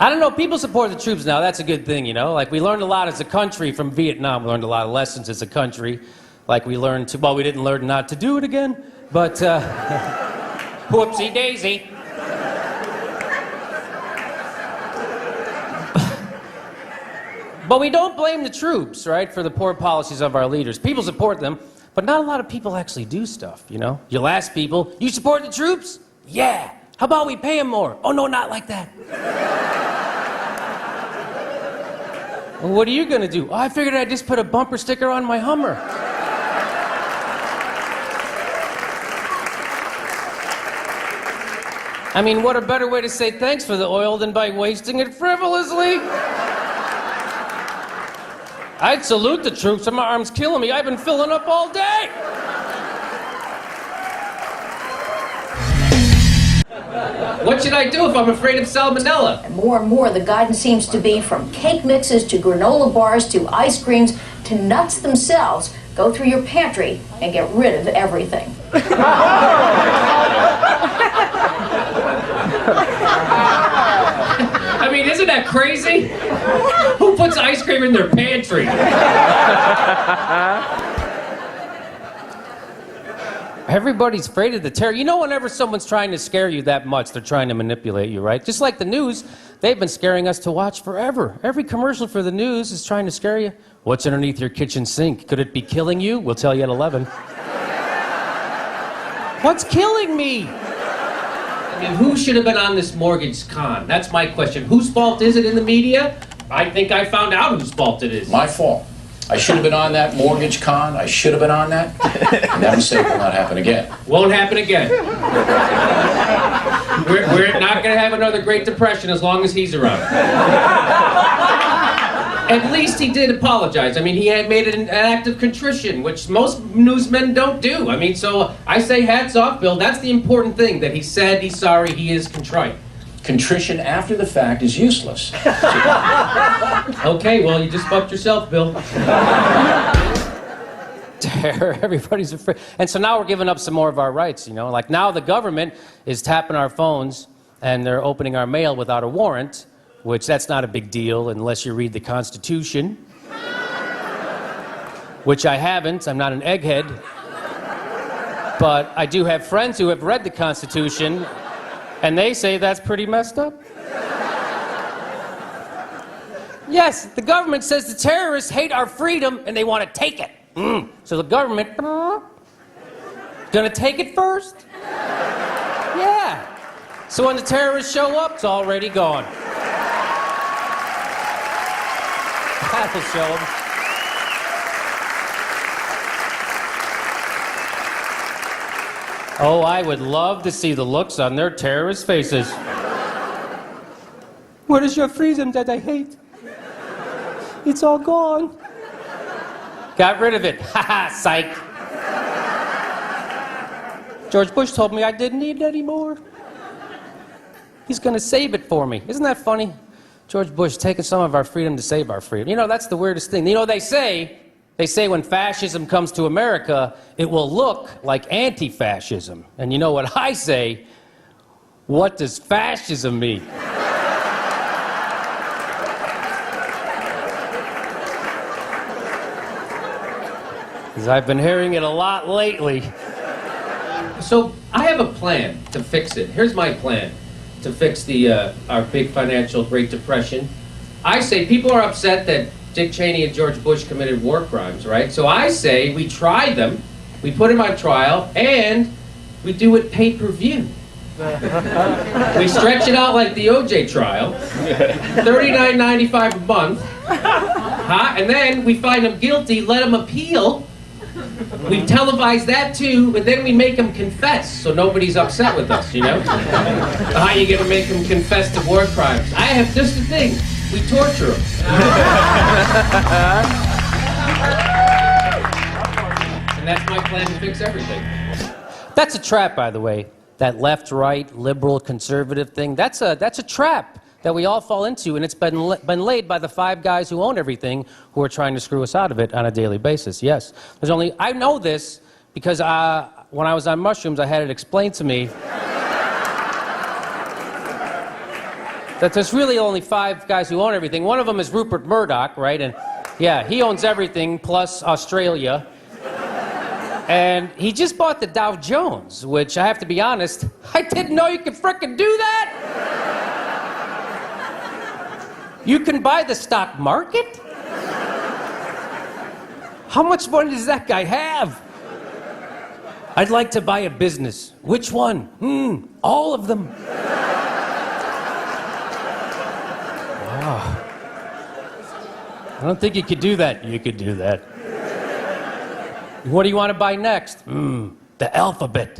I don't know, people support the troops now. That's a good thing, you know? Like, we learned a lot as a country from Vietnam. We learned a lot of lessons as a country. Like, we learned to, well, we didn't learn not to do it again, but, whoopsie daisy. But we don't blame the troops, right, for the poor policies of our leaders. People support them, but not a lot of people actually do stuff, you know? You'll ask people, you support the troops? Yeah. How about we pay them more? Oh, no, not like that. Well, what are you gonna do? Oh, I figured I'd just put a bumper sticker on my Hummer. I mean, what a better way to say thanks for the oil than by wasting it frivolously? I'd salute the troops. My arm's killing me. I've been filling up all day. What should I do if I'm afraid of salmonella? And more, the guidance seems to be from cake mixes to granola bars to ice creams to nuts themselves. Go through your pantry and get rid of everything. I mean, isn't that crazy? Who puts ice cream in their pantry? Everybody's afraid of the terror. You know, whenever someone's trying to scare you that much, they're trying to manipulate you, right? Just like the news, they've been scaring us to watch forever. Every commercial for the news is trying to scare you. What's underneath your kitchen sink? Could it be killing you? We'll tell you at 11. What's killing me? I mean, who should have been on this mortgage con? That's my question. Whose fault is it in the media? I think I found out whose fault it is. My fault. I should have been on that mortgage con. I should have been on that. And that mistake will not happen again. Won't happen again. We're not going to have another Great Depression as long as he's around. At least he did apologize. I mean, he had made an act of contrition, which most newsmen don't do. I mean, so I say hats off, Bill. That's the important thing, that he said he's sorry, he is contrite. Contrition after the fact is useless. Okay, well, you just fucked yourself, Bill. Terror, everybody's afraid. And so now we're giving up some more of our rights, you know? Like, now the government is tapping our phones and they're opening our mail without a warrant, which that's not a big deal unless you read the Constitution. Which I haven't. I'm not an egghead. But I do have friends who have read the Constitution, and they say that's pretty messed up. Yes, the government says the terrorists hate our freedom and they want to take it. So the government gonna take it first? Yeah. So when the terrorists show up, it's already gone. That'll show them. Oh, I would love to see the looks on their terrorist faces. Where is your freedom that I hate? It's all gone. Got rid of it. Haha, psych. George Bush told me I didn't need it anymore. He's gonna save it for me. Isn't that funny? George Bush taking some of our freedom to save our freedom. You know, that's the weirdest thing. You know, they say when fascism comes to America, it will look like anti-fascism. And you know what I say? What does fascism mean? Because I've been hearing it a lot lately. So I have a plan to fix it. Here's my plan to fix our big financial Great Depression. I say people are upset that Dick Cheney and George Bush committed war crimes, right? So I say we try them, we put them on trial, and we do it pay-per-view. We stretch it out like the OJ trial, $39.95 a month, and then we find them guilty, let them appeal. We televise that too, and then we make them confess, so nobody's upset with us, you know? How are you gonna make them confess to war crimes? I have just the thing, we torture them. And that's my plan to fix everything. That's a trap, by the way. That left, right, liberal, conservative thing, that's a trap that we all fall into, and it's been laid by the 5 guys who own everything who are trying to screw us out of it on a daily basis. Yes. I know this because when I was on mushrooms, I had it explained to me that there's really only 5 guys who own everything. One of them is Rupert Murdoch, right? And yeah, he owns everything plus Australia. And he just bought the Dow Jones, which I have to be honest, I didn't know you could frickin' do that. You can buy the stock market? How much money does that guy have? I'd like to buy a business. Which one? All of them. Wow. I don't think you could do that. You could do that. What do you want to buy next? The alphabet.